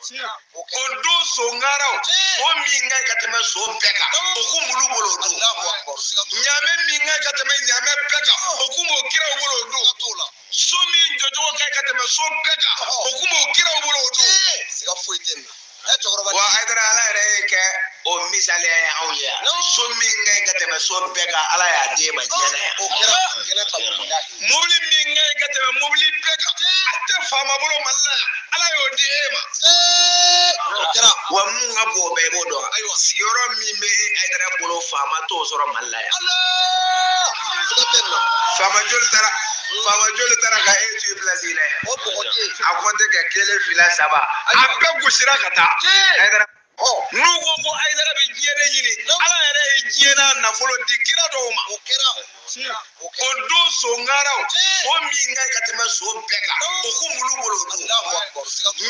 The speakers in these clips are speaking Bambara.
o don so ngaraw o min ngai ka tɛmɛ so bɛɛ kan o kun mulu bolo o don ɲaamɛ min ngai ka tɛmɛ ɲaamɛ bɛɛ kan o kun b'o kiraw bolo o don so min jɔcogo ngai ka tɛmɛ so bɛɛ kan o kun b'o kiraw bolo o don siga foyi tɛ nin na wa Haidara ala yɛrɛ ye kɛ o misaliya ye anw ye so min ngai ka tɛmɛ so bɛɛ kan ala y'a di e ma diɲɛ na o kɛra mobili min ngai ka tɛmɛ mobili bɛɛ kan a tɛ faama bolo Mali la yan ala y'o di e ma wa mun ka bon o bɛɛ i b'o dɔn ayiwa sigiyɔrɔ min bɛ Haidara bolo faama t'o sɔrɔ Mali la yan faama joli taara ka e to place la a compte ka kelen fila saba a bɛɛ gosira ka taa Haidara n'u ko Haidara bɛ diɲɛ de ɲini ala yɛrɛ ye diɲɛ n'a nafolo di kira dɔw ma o kɛra o don so ngaraw o min ngai ka tɛmɛ so bɛɛ kan o kun mulu bolo o don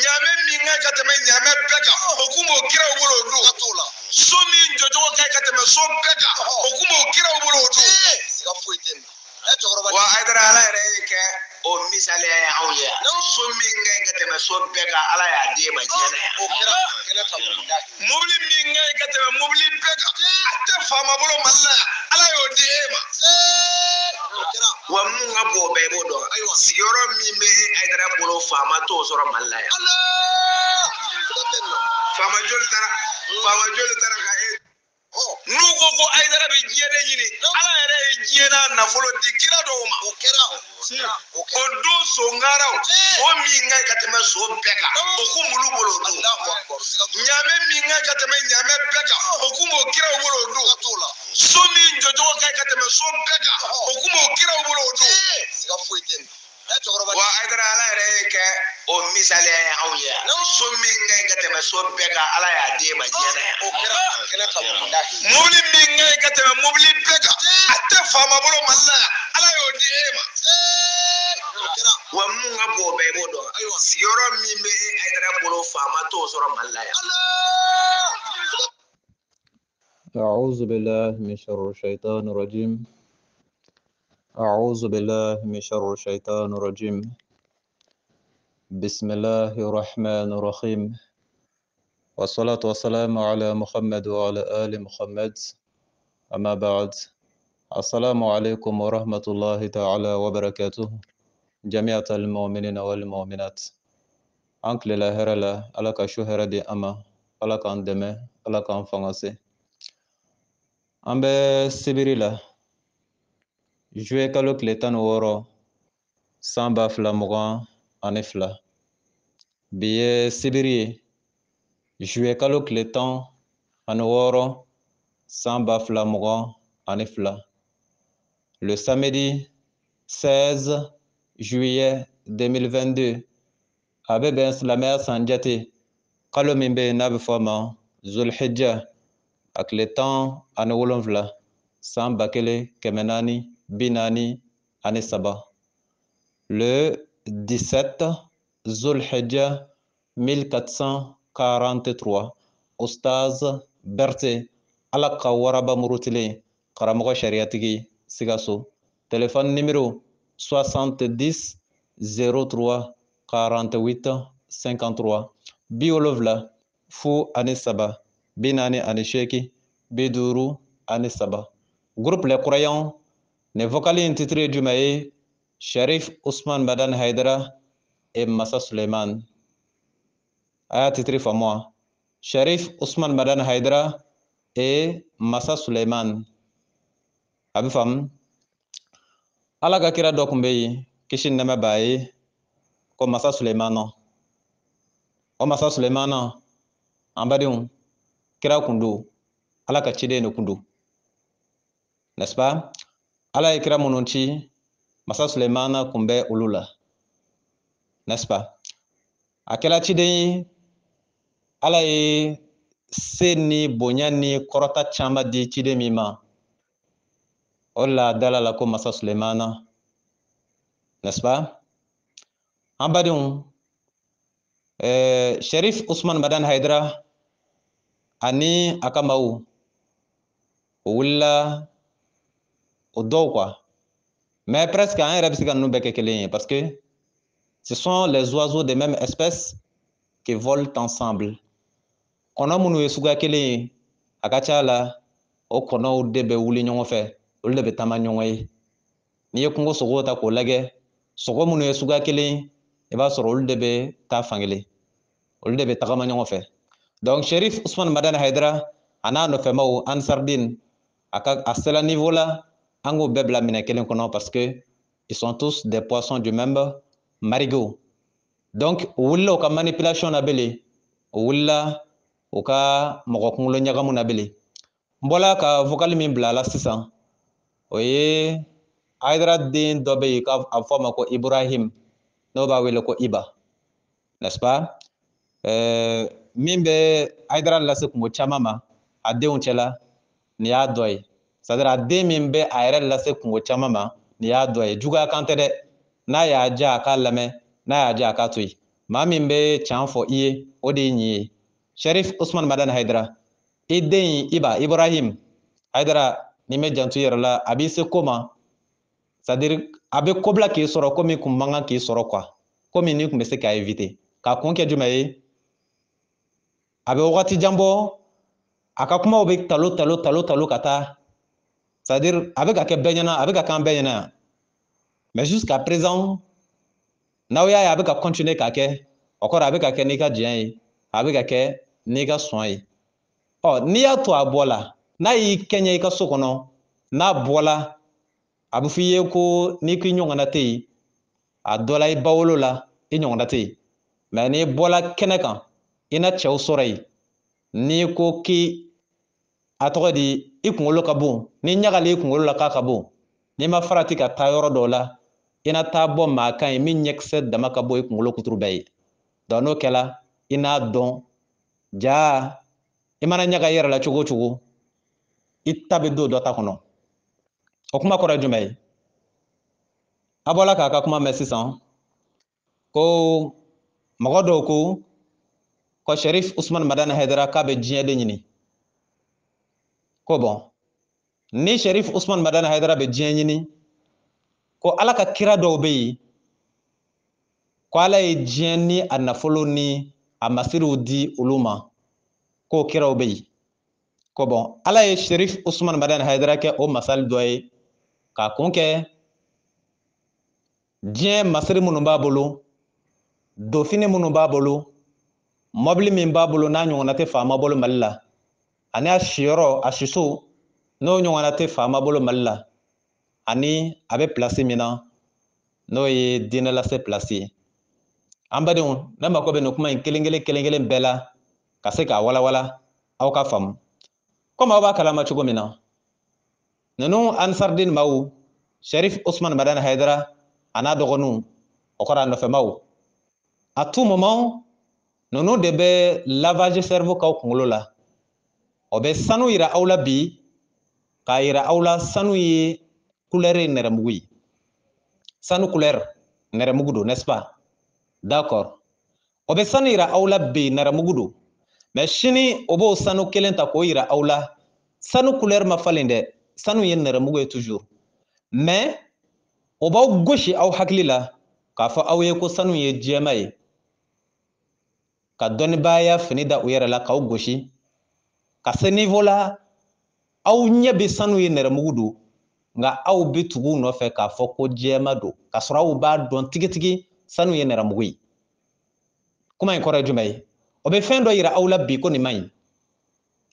ɲaamɛ min ngai ka tɛmɛ ɲaamɛ bɛɛ kan o kun b'o kiraw bolo o don so min jɔcogo ngai ka tɛmɛ so bɛɛ kan o kun b'o kiraw bolo o don siga foyi tɛ nin na wa Haidara ala yɛrɛ ye kɛ o misaliya ye anw ye so min ngai ka tɛmɛ so bɛɛ kan ala y'a di e ma diɲɛ na yan o kɛra mobili min ngai ka tɛmɛ mobili bɛɛ kan a tɛ faama bolo Mali la yan ala y'o di e ma wa mun ka bon o bɛɛ i b'o dɔn ayiwa sigiyɔrɔ min bɛ Haidara bolo faama t'o sɔrɔ Mali la yan faama joli taara ka e n'u ko Haidara bɛ diɲɛ de ɲini ala yɛrɛ ye diɲɛ n'a nafolo di kira dɔw ma o kɛra o don so ngaraw o min ngai ka tɛmɛ so bɛɛ kan o kun mulu bolo o don ɲaamɛ min ngai ka tɛmɛ ɲaamɛ bɛɛ kan o kun b'o kiraw bolo o don so min jɔcogo ngai ka tɛmɛ so bɛɛ kan o kun b'o kiraw bolo o don siga foyi tɛ nin na wa Haidara ala yɛrɛ ye kɛ o misaliya ye anw ye so min ngai ka tɛmɛ so bɛɛ kan ala y'a di e ma diɲɛ na yan o kɛra mobili min ngai ka tɛmɛ mobili bɛɛ kan a tɛ faama bolo Mali la yan ala y'o di e ma wa mun ka bon o bɛɛ i b'o dɔn ayiwa sigiyɔrɔ min bɛ Haidara bolo faama t'o sɔrɔ Mali la yan أعوذ بالله من شر الشيطان الرجيم أعوذ بالله من شر الشيطان الرجيم بسم الله الرحمن الرحيم والصلاة والسلام على محمد وعلى آل محمد أما بعد السلام عليكم ورحمة الله تعالى وبركاته جميع المؤمنين والمؤمنات أنك لله هرلا ألك شهر دي أما ألك أندمه ألك أنفنسي an bɛ sibiri la juwe kalo tile 16 san 2022 bi ye sibiri ye juwe kalo tile 16 san 2022 le samedi 16 juillet 2022 a bɛ bɛn silamɛya san jate kalo min bɛ yen n'a bɛ fɔ a ma zulhijja a tile 17 san 1443 le 17 zulhijja 1443 Ustaz Berté ala ka waraba murutilen karamɔgɔ sariyatigi Sikaso téléphone numéro 70 03 48 53 70 03 48 53 groupe Les Croyants ne vocal intitulé du maï Sharif Ousmane Madan Haidara et Massa Suleiman aya titre moi Sharif Ousmane Madan Haidara et Massa Suleiman abifam ala ka kira dɔ kun bɛ yen kisi nɛmɛ b'a ye ko Massa Suleiman o Massa Suleiman an badenw kira kun don ala ka ciden de kun don n'est-ce pas ala ye kira minnu ci Massa Suleiman kun bɛ olu la n'est-ce pas a kɛra ciden ye ala ye se ni bonya ni kɔrɔta caman di ciden min ma o la dala la ko Massa Suleiman n'est-ce pas an badenw Sharif Ousmane Madan Haidara ani a ka maaw o wulila o dɔw quoi mais presque an yɛrɛ bɛ se ka ninnu bɛɛ kɛ kelen ye parce que ce sont les oiseaux des mêmes espèces qui volent ensemble. Kɔnɔ minnu ye suguya kelen ye a ka ca la o kɔnɔw de bɛ wuli ɲɔgɔn fɛ olu de bɛ taama ɲɔgɔn ye. N'i ye kungo sogow ta k'o lajɛ sogo minnu ye suguya kelen i b'a sɔrɔ olu de bɛ taa fankelen olu de bɛ tagama ɲɔgɔn fɛ. Donc Cherif Ousmane Madani Haidara a n'a nɔfɛmaw Ansardine a sela niveau la an k'o bɛɛ bila minɛ kelen kɔnɔ parce que ils sont tous des poissons du même marigot. Donc o wulila o ka manipulation na bele o wulila o ka mɔgɔ kunkolo ɲagamu na bele. N bɔla ka vocal min bila la sisan o ye Haidara den dɔ bɛ yen k'a fɔ a ma ko Ibrahim n'o b'a wele ko Iba, n'est-ce pas? Min bɛ Haidara lase kungo caman ma a denw cɛla nin y'a dɔ ye. C'est-à-dire a den min bɛ a yɛrɛ lase kungo caman ma nin y'a dɔ ye. Juguya kan tɛ dɛ. N'a y'a diya a k'a lamɛn n'a y'a diya a k'a to yen. Maa min bɛ tiɲɛ fɔ i ye o de ye nin ye. Cherif Ousmane Madani Haidara i den Iba Ibrahim Haidara ni bɛ janto i yɛrɛ la a b'i se ko ma. C'est-à-dire a bɛ ko bila k'i sɔrɔ komi kun man kan k'i sɔrɔ quoi. Komi n'i kun bɛ se k'a éviter. K'a kun kɛ jumɛn ye? A bɛ wagati jan bɔ a ka kumaw bɛ talo ka taa. C'est-à-dire a bɛ ka kɛ bɛɛ ɲɛna a bɛ ka k'an bɛɛ ɲɛna yan. Mais jusqu'à présent n'aw y'a ye a bɛ ka continuer k'a kɛ o kɔrɔ a bɛ ka kɛ n'i ka diɲɛ ye a bɛ ka kɛ n'i ka sɔn ye. N'i y'a to a bɔ la n'a y'i kɛɲɛ i ka so kɔnɔ n'a bɔla a bɛ fɔ i ye ko n'i k'i ɲɔgɔnna tɛ yen a dɔ la i ba wolo la i ɲɔgɔnna tɛ yen. Mais n'i bɔla kɛnɛ kan i na cɛw sɔrɔ yen n'i ko k'i a tɔgɔ di i kunkolo ka bon n'i ɲagali i kunkolo la k'a ka bon n'i ma farati ka taa yɔrɔ dɔw la i na taa bɔ maa kan ye min ɲɛkisɛ dama ka bɔ i kunkolo kuturu bɛɛ ye. Donc n'o kɛla i n'a dɔn jaa i mana ɲaga i yɛrɛ la cogo o cogo i ta bɛ don dɔ ta kɔnɔ. O kuma kɔrɔ ye jumɛn ye? A bɔla k'a ka kuma mɛn sisan ko mɔgɔ dɔw ko Cherif Ousmane Madani Haidara k'a bɛ diɲɛ de ɲini. Ko bon ni Cherif Ousmane Madani Haidara bɛ diɲɛ ɲini ko Ala ka kira dɔw bɛ yen ko Ala ye diɲɛ ni a nafolo ni a masiriw di olu ma k'o kiraw bɛ yen. Ko bon Ala ye Cherif Ousmane Madani Haidara kɛ o masali dɔ ye k'a kun kɛ diɲɛ masiri minnu b'a bolo dofini minnu b'a bolo mɔbili min b'a bolo n'a ɲɔgɔnna tɛ faama bolo Mali la ani a siyɔrɔ a siso n'o ɲɔgɔnna tɛ faama bolo Mali la ani a bɛ place min na n'o ye diinɛ lase place ye. An badenw ne mako bɛ nin kuma in kelen kelen bɛɛ la ka se k'a walawala aw ka faamu. Komi aw b'a kalama cogo min na ninnu Ansardine maaw Cherif Ousmane Madani Haidara a n'a dɔgɔninw o kɔrɔ a nɔfɛmaw à tout moment ninnu de bɛ lavage cerveau k'aw kunkolo la. O bɛ sanu yira aw la bi k'a yira aw la sanu ye couleur ye nɛrɛmugu ye. Sanu couleur nɛrɛmugu don n'est-ce pas? D'accord. O bɛ sanu yira aw la bi nɛrɛmugu don. Mais sini o b'o sanu kelen ta k'o yira aw la sanu couleur ma falen dɛ sanu ye nɛrɛmugu ye toujours. Mais o b'aw gosi aw hakili la k'a fɔ aw ye ko sanu ye jɛma ye ka dɔnnibaya fini da u yɛrɛ la k'aw gosi ka se niveau la aw ɲɛ bɛ sanu ye nɛrɛmugu don nka aw bɛ tugu u nɔfɛ k'a fɔ ko jɛma don k'a sɔrɔ aw b'a dɔn tigitigi sanu ye nɛrɛmugu ye. Kuma in kɔrɔ ye jumɛn ye? O bɛ fɛn dɔ yira aw la bi ko nin man ɲi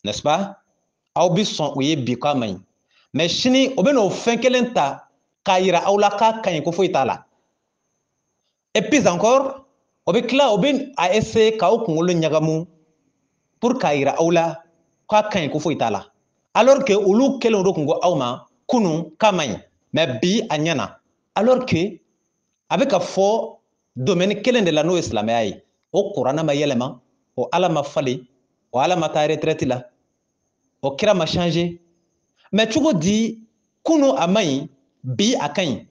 n'est-ce pas? Aw bɛ sɔn u ye bi k'a man ɲi mais sini o bɛ n'o fɛn kelen ta k'a yira aw la k'a ka ɲi ko foyi t'a la. Et puis encore o bɛ tila o bɛ a essayer k'aw kunkolo ɲagamu pour k'a yira aw la k'a ka ɲi ko foyi t'a la alors que olu kelen o kun ko aw ma kunun k'a man ɲi mais bi a ɲɛna alors que a bɛ ka fɔ domaine kelen de la n'o ye silamɛya ye. O kuranɛ ma yɛlɛma o Ala ma falen o Ala ma taa retraite la o kira ma changer mais cogo di kunun a man ɲi bi a ka ɲi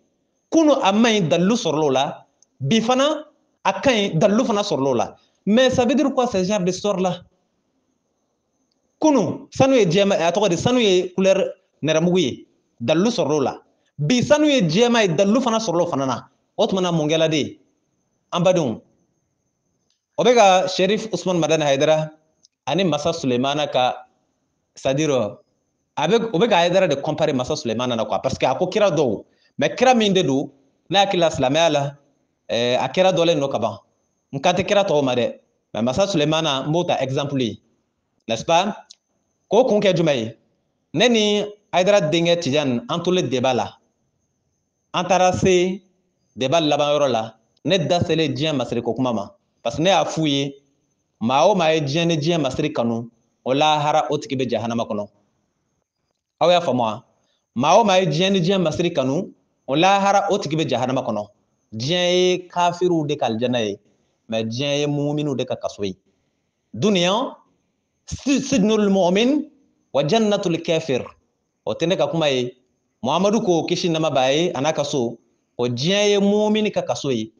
kunun a man ɲi dalilu sɔrɔla o la bi fana a ka ɲi dalilu fana sɔrɔla o la mais ça veut dire quoi ce genre d'histoire là? Kunun sanu ye jɛma a tɔgɔ di sanu ye couleur nɛrɛmugu ye dalilu sɔrɔla o la bi sanu ye jɛma ye dalilu fana sɔrɔla o fana na o tuma na mun kɛla de an badenw Obega Sherif Ousmane Madani Haidara ani Massa Souleymana ka c'est-à-dire obega Haidara de comparer Massa Souleymana na quoi parce que ako kira do mais kira min de do na kila silamɛya la a kira dɔlen no kaban nkan tɛ kira tɔgɔ ma dɛ mais Massa Souleymana n b'o ta exemple ye n'est-ce pas ko kun kɛ jumɛn ye ne ni Haidara denkɛ Tijani an tolen débat la an taara se débat laban yɔrɔ la ne da selen diɲɛ masiri ko kuma ma parce que ne y'a f'u ye maa o maa ye diɲɛ ni diɲɛ masiri kanu o lahara o tigi bɛ jahanama kɔnɔ aw y'a faamu wa maa o maa ye diɲɛ ni diɲɛ masiri kanu o lahara o tigi bɛ jahanama kɔnɔ diɲɛ ye kafiriw de ka aljana ye mais diɲɛ ye muminiw de ka kaso ye duniya sidnul mu'min wa jannatul kafir o tɛ ne ka kuma ye Muhamadu ko kisi nama b'a ye a n'a ka so o diɲɛ ye mumini ka kaso ye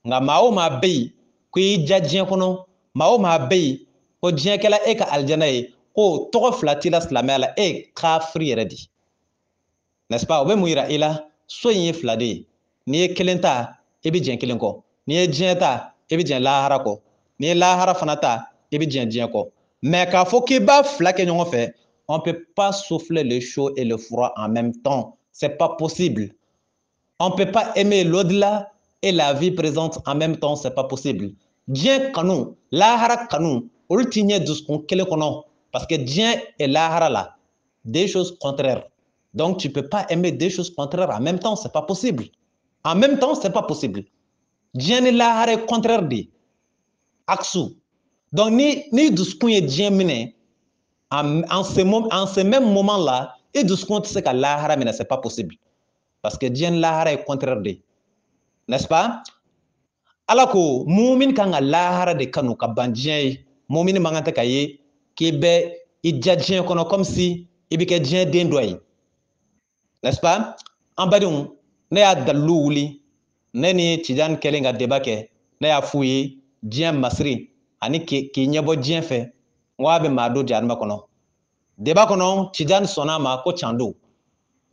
nka maa o maa bɛ yen ko i ja diɲɛ kɔnɔ maa o maa bɛ yen ko diɲɛ kɛla e ka aljana ye ko tɔgɔ fila t'i la silamɛya la e ye kafiri yɛrɛ de n'est-ce pas o bɛ mun yira i la so in ye fila de ye n'i ye kelen ta i bɛ jɛn kelen kɔ n'i ye diɲɛ ta i bɛ jɛn lahara kɔ n'i ye lahara fana ta i bɛ jɛn diɲɛ kɔ mais k'a fɔ k'i b'a fila kɛ ɲɔgɔn fɛ on peut pas souffler le chaud et le froid en même temps c'est pas possible on peut pas aimer l'au-delà et la vie présente en même temps c'est pas possible diɲɛ kanu lahara kanu olu t'i ɲɛ dusukun kelen kɔnɔ parce que diɲɛ et lahara la des choses contraires donc tu peux pas aimer des choses contraires en même temps c'est pas possible en même temps c'est pas possible diɲɛ ni lahara ye contraire de aksu donc ni dusukun ye diɲɛ minɛ en ce même moment là et dusukun tɛ se ka lahara minɛ c'est pas possible parce que diɲɛ ni lahara ye contraire de n'est-ce pas ala ko mumin kan ka lahara de kanu ka ban diɲɛ ye mumin man kan tɛ ka ye k'i bɛ i ja diɲɛ kɔnɔ comme si i bɛ kɛ diɲɛ den dɔ ye n'est-ce pas an badenw ne y'a dalilu wuli ne ni Tijani kɛlen ka débat kɛ ne y'a f'u ye diɲɛ masiri ani k'i ɲɛbɔ diɲɛ fɛ n ko a bɛ maa don jahanama kɔnɔ débat kɔnɔ Tijani sɔnn'a ma ko can don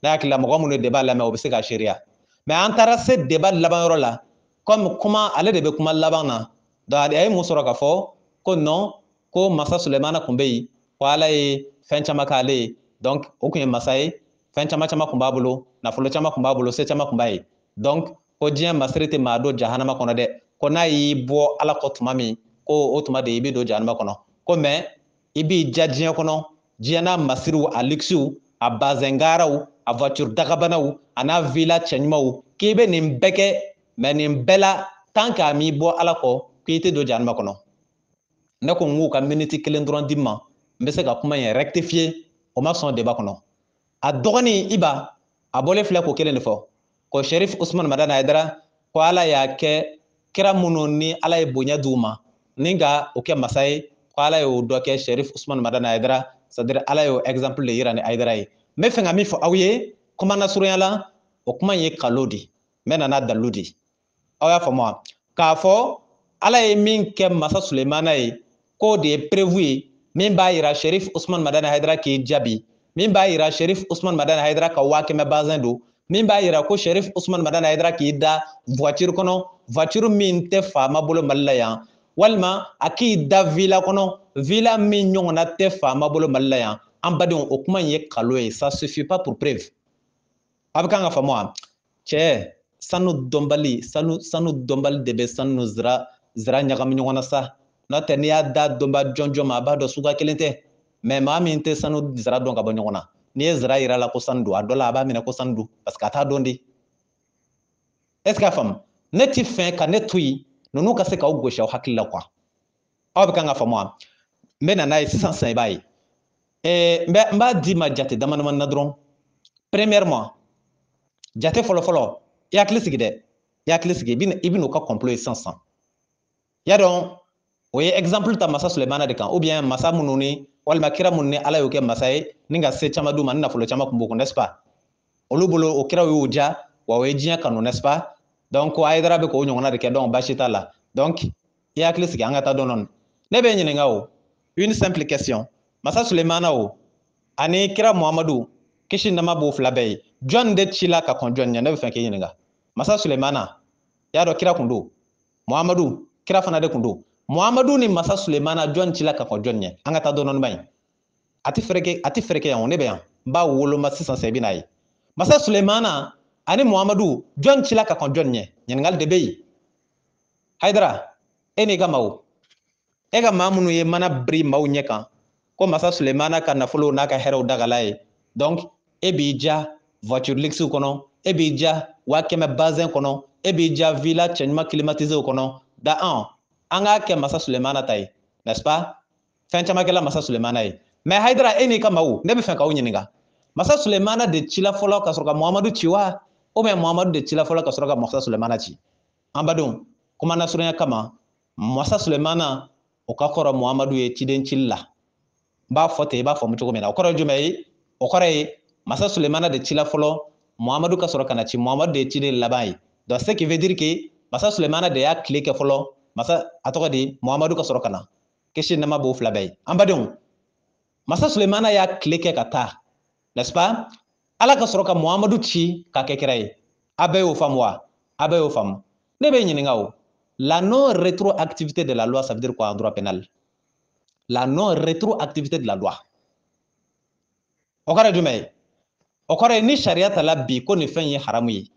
ne hakili la mɔgɔ minnu ye débat lamɛn o bɛ se ka seereya mais an taara se débat laban yɔrɔ la comme kuma ale de bɛ kuma laban na donc a ye mun sɔrɔ k'a fɔ ko non ko Massa Souleymana tun bɛ yen ko ala ye fɛn caman k'ale ye donc o tun ye masa ye fɛn caman caman tun b'a bolo nafolo caman tun b'a bolo se caman tun b'a ye donc ko diɲɛ masiri tɛ maa don jahanama kɔnɔ dɛ ko n'a y'i bɔ ala kɔ tuma min ko o tuma de i bɛ don jahanama kɔnɔ ko mais i b'i ja diɲɛ kɔnɔ diɲɛ n'a masiriw a luxew a bazɛngaraw a voiture dagabanaw a n'a villa cɛɲumanw k'i bɛ nin bɛɛ kɛ mais nin bɛɛ la tant que a m'i bɔ ala kɔ k'i tɛ don jahanama kɔnɔ ne ko n k'u ka minute kelen dɔrɔn di ma n bɛ se ka kuma in rectifier o ma sɔn débat kɔnɔ a dɔgɔnin Iba a bɔlen filɛ ko kelen de fɔ ko Sherif Ousmane Madani Haidara ko ala y'a kɛ kira minnu ni ala ye bonya d'u ma ni ka o kɛ masa ye ko ala y'o dɔ kɛ Sherif Ousmane Madani Haidara c'est-à-dire ala y'o exemple de yira ni Haidara ye n bɛ fɛ ka min fɔ aw ye kuma nasurunya la o kuma in ye kalo de n bɛ na n'a dalilu de aw y'a faamu wa k'a fɔ ala ye min kɛ Massa Souleymana ye k'o de ye prévu ye min b'a yira Sherif Ousmane Madani Haidara k'i jaabi min b'a yira Sherif Ousmane Madani Haidara ka 100 bazin don min b'a yira ko Sherif Ousmane Madani Haidara k'i da voiture kɔnɔ voiture min tɛ faama bolo Mali la yan walima a k'i da villa kɔnɔ villa min ɲɔgɔnna tɛ faama bolo Mali la yan an badenw o kuma in ye kalo ye ça suffit pas pour preuve a bɛ kan ka faamu wa cɛ sanu dɔnbali de bɛ sanu zira ɲagami ɲɔgɔn na sa n'o tɛ n'i y'a da dɔnba jɔnjɔn ma a b'a dɔn suguya kelen tɛ mais maa min tɛ sanu zira dɔn ka bɔ ɲɔgɔn na n'i ye zira yira la ko sanu don a dɔ la a b'a minɛ ko sanu don parce que a t'a dɔn de est ce que a faamu ne ti fɛ ka ne to yen ninnu ka se k'aw gosi aw hakili la quoi aw bɛ kan ka faamu wa n bɛ na n'a ye sisan i b'a ye n b'a di ma jate dama damani na dɔrɔn premièrement jate fɔlɔfɔlɔ i hakili sigi dɛ i hakili sigi i bɛ n'o ka complot ye sisan y'a dɔn o ye exemple ta Massa Souleymana de kan ou bien masa minnu ni walima kira minnu ni ala y'o kɛ masa ye ni ka se caman d'u ma ni nafolo caman tun b'o kun n'est-ce pas olu bolo o kiraw y'o ja wa o ye diɲɛ kanu n'est-ce pas donc ko Haidara bɛ k'o ɲɔgɔnna de kɛ donc baasi t'a la donc i hakili sigi an ka taa dɔɔni ne bɛ ɲininka o une simple question Massa Souleymana o ani kira Muhamadu kisi nama b'o fila bɛɛ ye jɔn de ci la ka kɔn jɔn ɲɛ ne bɛ fɛ k'i ɲininka Massa Souleymana y'a dɔn kira kun don Muhamadu kira fana de kun don Muhammadu ni masa Sulemana jɔn cila ka kɔn jɔn ɲɛ an ka taa dɔɔni bayi a ti fereke yan ne bɛ yan n b'a woloma sisan sa i bɛna ye masa Sulemana ani Muhammadu jɔn cila ka kɔn jɔn ɲɛ ɲininkali de bɛ yen Haidara e n'i ka maaw e ka maa minnu ye mana biri maaw ɲɛ kan ko masa Sulemana ka nafolo n'a ka hɛrɛw dagala ye donc e b'i ja voiture luxe kɔnɔ e b'i ja 100 bazin kɔnɔ e b'i ja villa cɛɲuman climatisé kɔnɔ da an k'a kɛ masa Sulemana ta ye n'est-ce pas fɛn caman kɛla masa Sulemana ye mais Haidara e n'i ka maaw ne bɛ fɛ k'aw ɲininka masa Sulemana de cila fɔlɔ ka sɔrɔ ka Muhammadu ci wa ou bien Muhammadu de cila fɔlɔ ka sɔrɔ ka masa Sulemana ci an badenw kuma nasurunya kama masa Sulemana o ka kɔrɔ Muhammadu ye ciden cili la n b'a fɔ ten i b'a faamu cogo min na o kɔrɔ ye jumɛn ye o kɔrɔ ye masa Sulemana de cila fɔlɔ Muhammadu ka sɔrɔ ka na ci Muhammadu de ye ciden laban ye donc ce qui veut dire que masa Sulemana de y'a tile kɛ fɔlɔ masa a tɔgɔ de Muhammadu ka sɔrɔ ka na kisi nama b'o fila bɛɛ ye an badenw masa Sulemana y'a tile kɛ ka taa n'est-ce pas ala ka sɔrɔ ka Muhammadu ci ka kɛ kira ye a bɛɛ y'o faamu wa a bɛɛ y'o faamu ne bɛ ɲininka o la non-rétroactivité de la loi ça veut dire quoi en droit pénal la non-rétroactivité de la loi o kɔrɔ ye jumɛn ye o kɔrɔ ye ni sariya tala bi ko nin fɛn ye haramu ye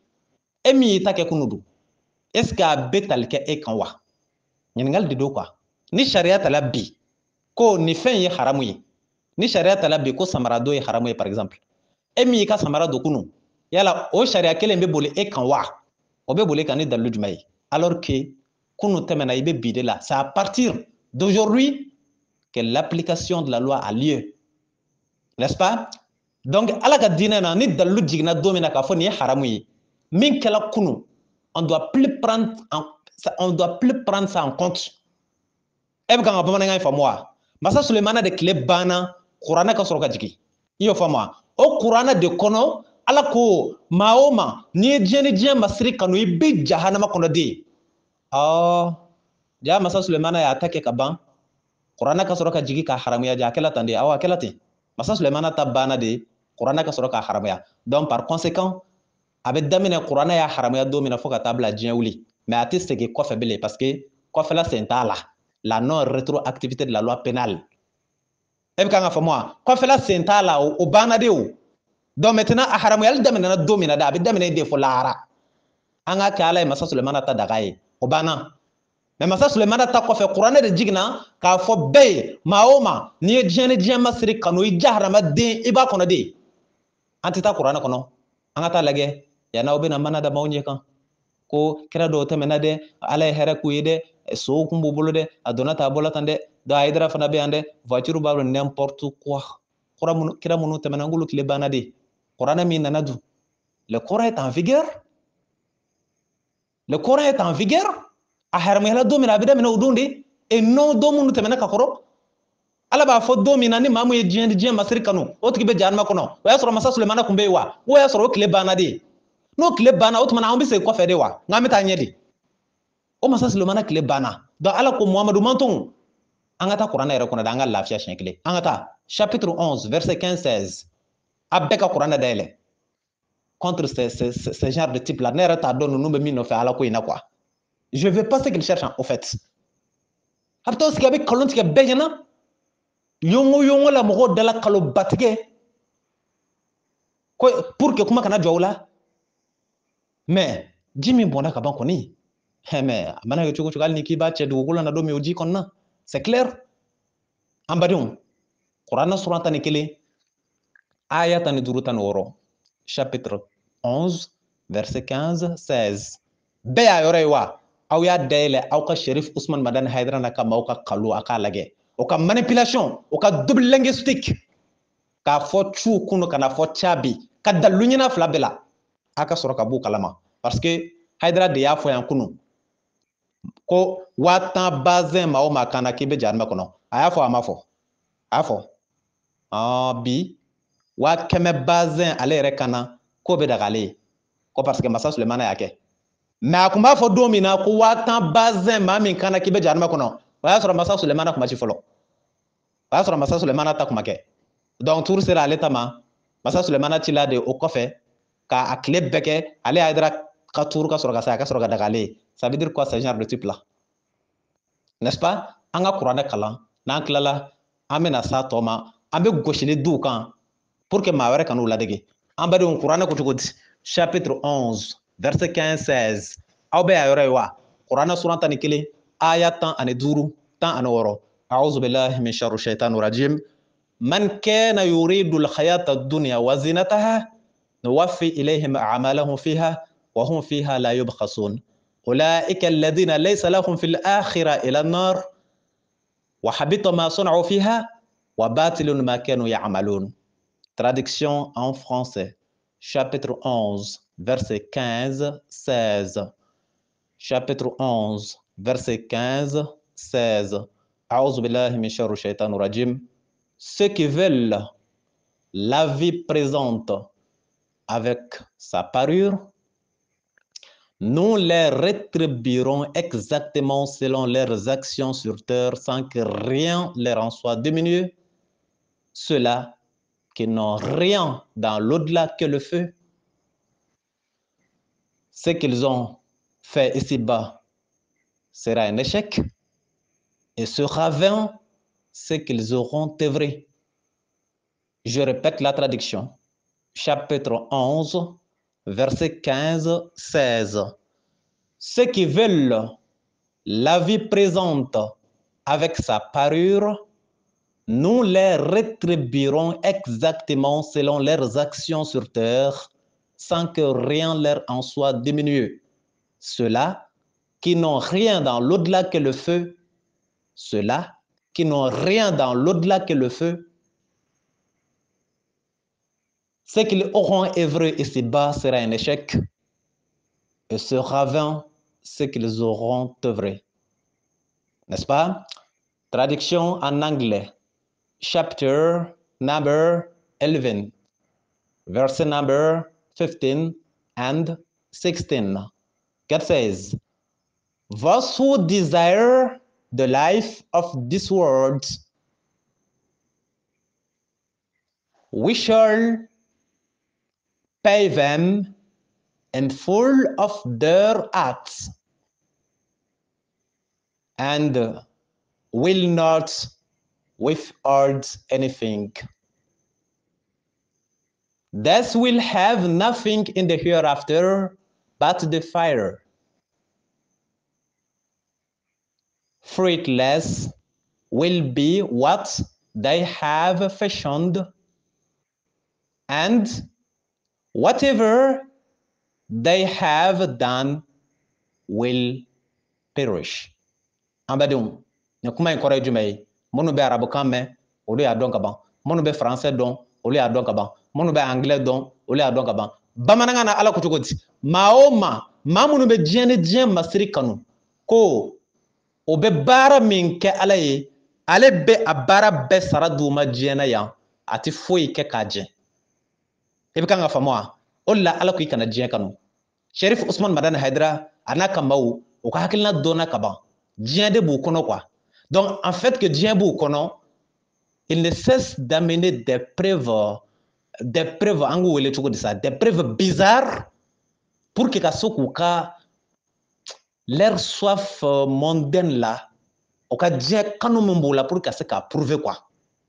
e min y'i ta kɛ kunu don est ce que a bɛ tali kɛ e kan wa ɲininkali de don quoi ni sariya tala bi ko nin fɛn ye haramu ye ni sariya tala bi ko samara don ye haramu ye par exemple e min y'i ka samara don kunu yala o sariya kelen bɛ boli e kan wa o bɛ boli e kan ni dalilu jumɛn ye alors que kunu tɛmɛna i bɛ bi de la c'est à partir d'aujourd'hui que l'application de la loi a lieu n'est-ce pas donc ala ka diinɛ na ni dalilu jiginna don min na k'a fɔ nin ye haramu ye min kɛla kunu on doit plus prendre ça en compte e bɛ kan ka bamanankan in faamu wa masa Sulemana de tile banna kuranɛ ka sɔrɔ ka jigin i y'o faamu wa o kuranɛ de kɔnɔ ala ko maa o maa n'i ye diɲɛ ni diɲɛ masiri kanu i bɛ jahanama kɔnɔ de ja masa Sulemana y'a ta kɛ ka ban kuranɛ ka sɔrɔ ka jigin ka haramuya ja a kɛla tan de awɔ a kɛla ten masa Sulemana ta banna de kuranɛ ka sɔrɔ ka haramuya donc par conséquent a bɛ daminɛ kuranɛ y'a haramuya don min na fo ka taa bila diɲɛ wuli mais a tɛ segin kɔfɛ bilen parce que kɔfɛla sen t'a la la non rétroactivité de la loi pénale e bɛ kan ka faamu wa kɔfɛla sen t'a la o banna de o donc maintenant a haramuyali daminɛna don min na de a bɛ daminɛ de fo lahara an ka kɛ ala ye masa Sulemana ta daga ye o banna mais masa Sulemana ta kɔfɛ kuranɛ de jiginna k'a fɔ bɛɛ ye maa o maa n'i ye diɲɛ ni diɲɛ masiri kanu i ja hadamaden i b'a kɔnɔ de an tɛ taa kuranɛ kɔnɔ an ka taa lajɛ yan'aw bɛna mana da maaw ɲɛ kan ko kira dɔw tɛmɛna dɛ ala ye hɛrɛ k'u ye dɛ sow kun b'u bolo dɛ a donna ta a bɔla tan dɛ donc Hayidara fana bɛ yan dɛ voiture b'a bolo n'importe quoi kira minnu tɛmɛna n k'olu tile banna de kuranɛ min nana dun le Coran est en vigueur le Coran est en vigueur a haramuyala don min na a bɛ daminɛ o don de et non don minnu tɛmɛna ka kɔrɔ ala b'a fɔ don min na ni maa min ye diɲɛ ni diɲɛ masiri kanu o tigi bɛ jahanama kɔnɔ o y'a sɔrɔ masa Sulemana tun bɛ yen wa o y'a sɔrɔ o tile banna de n'o tile banna o tuma na an bɛ segin kɔfɛ de wa nka an bɛ taa ɲɛ de o masa Sulemana tile banna donc ala ko Muhamadu mantonw an ka taa kuranɛ yɛrɛ kɔnɔ dɛ an ka lafiya siɲɛ kelen an ka taa chapitre 11 verset 15-16 a bɛɛ ka kuranɛ dayɛlɛ contre ces genre de type là ne yɛrɛ t'a dɔn ninnu bɛ min nɔfɛ ala ko in na quoi je veux pas ce qu'il cherche au fait a bɛ taa sigi a bɛ nkalon tigɛ bɛɛ ɲɛna yongo la mɔgɔw dala kalo batigɛ ko pour que kuma kana jɔ o la mais ji min bɔnna ka ban kɔni mais a mana kɛ cogo cogo hali ni k'i b'a cɛ dugukolo na don min o ji kɔnɔna c'est clair an badenw kuranɛ sura 11 aya 15 16 chapitre 11 verset 15-16 bɛɛ y'a yɔrɔ ye wa aw y'a dayɛlɛ aw ka Cherif Usman Madani Hayidara n'a ka maaw ka kalo a k'a lajɛ o ka manipulation o ka double linguistique k'a fɔ cu kunu kana fɔ ca bi ka dalilu ɲɛna fila bɛɛ la a ka sɔrɔ ka b'u kalama parce que Hayidara de y'a fɔ yan kunu ko 1000 bazin maa o maa kana k'i bɛ jahanama kɔnɔ a y'a fɔ a ma fɔ a y'a fɔ bi 100 bazin ale yɛrɛ kana k'o bɛ daga ale ye ko parce que masa Sulemana y'a kɛ mais a tun b'a fɔ don min na ko 1000 bazin maa min kana k'i bɛ jahanama kɔnɔ o y'a sɔrɔ masa Sulemana kuma ci fɔlɔ o y'a sɔrɔ masa Sulemana ta kuma kɛ donc tuuru sera ale ta ma masa Sulemana cila de o kɔfɛ k'a tile bɛɛ kɛ ale Hayidara ka tuuru ka sɔrɔ ka sa a ka sɔrɔ ka daga ale ye ça veut dire quoi ce genre de type là n'est-ce pas? An ka kuranɛ kalan n'an tilala an bɛna s'a tɔ ma an bɛ gosili d'u kan pour que maa wɛrɛ kan'u ladege. An badenw kuranɛ ko cogo di? Chapitre 11 verset 15-16 aw bɛ a yɔrɔ ye wa? Kuranɛ suran 11 aya 15 16. أعوذ بالله من شر الشيطان الرجيم من كان يريد الحياة الدنيا وزينتها نوفي إليهم أعمالهم فيها وهم فيها لا يبخسون أولئك الذين ليس لهم في الآخرة إلى النار وحبط ما صنعوا فيها وباطل ما كانوا يعملون. Traduction en français. Chapitre 11, verset 15-16. Chapitre 11, verset 15-16. أعوذ بالله من شر الشيطان الرجيم. Ceux qui veulent la vie présente avec sa parure, nous les rétribuerons exactement selon leurs actions sur terre sans que rien leur en soit diminué. Ceux-là qui n'ont rien dans l'au-delà que le feu, ce qu'ils ont fait ici-bas sera un échec et sera vain ce qu'ils auront œuvré. Je répète la traduction. Chapitre 11, verset 15-16. Ceux qui veulent la vie présente avec sa parure, nous les rétribuerons exactement selon leurs actions sur terre, sans que rien leur en soit diminué. Ceux-là qui n'ont rien dans l'au-delà que le feu, ceux-là qui n'ont rien dans l'au-delà que le feu, ce qu'ils auront œuvré ici-bas sera un échec, et sera vain ce qu'ils auront œuvré. N'est-ce pas? Traduction en anglais. Chapter number 11, verse number 15 and 16. God says, those who desire the life of this world, we shall pay them in full of their acts and will not withhold anything. Thus will have nothing in the hereafter but the fire. Fruitless will be what they have fashioned, and whatever they have done will perish. Ambadum, ne kuma in kɔrɔ ye jumɛn ye? Minnu bɛ arabukan mɛn, olu y'a dɔn ka ban. Minnu bɛ faransɛ dɔn, olu y'a dɔn ka ban. Minnu bɛ anglais dɔn, olu y'a dɔn ka ban. Bamanankan na Ala ko cogo di? Maa o maa, maa minnu bɛ diɲɛ ni diɲɛ masiri kanu, ko o bɛ baara min kɛ Ala ye, ale bɛ a baara bɛɛ sara d'u ma diɲɛ na yan, a tɛ foyi kɛ k'a jɛ. I bɛ kan ka faamu wa? O de la Ala ko i kana diɲɛ kanu. Sherif Usman Madani Haidara a n'a ka maaw o ka hakilina dɔnna ka ban. Diɲɛ de b'u kɔnɔ quoi. Donc en fait que diɲɛ b'u kɔnɔ, il ne cesse d'amener des preuves an k'u wele cogo di sa, des preuves bizarres pour que ka se k'u ka leur soif mondaine là, o ka diɲɛ kanu min b'u la pour que ka se k'a prouver quoi.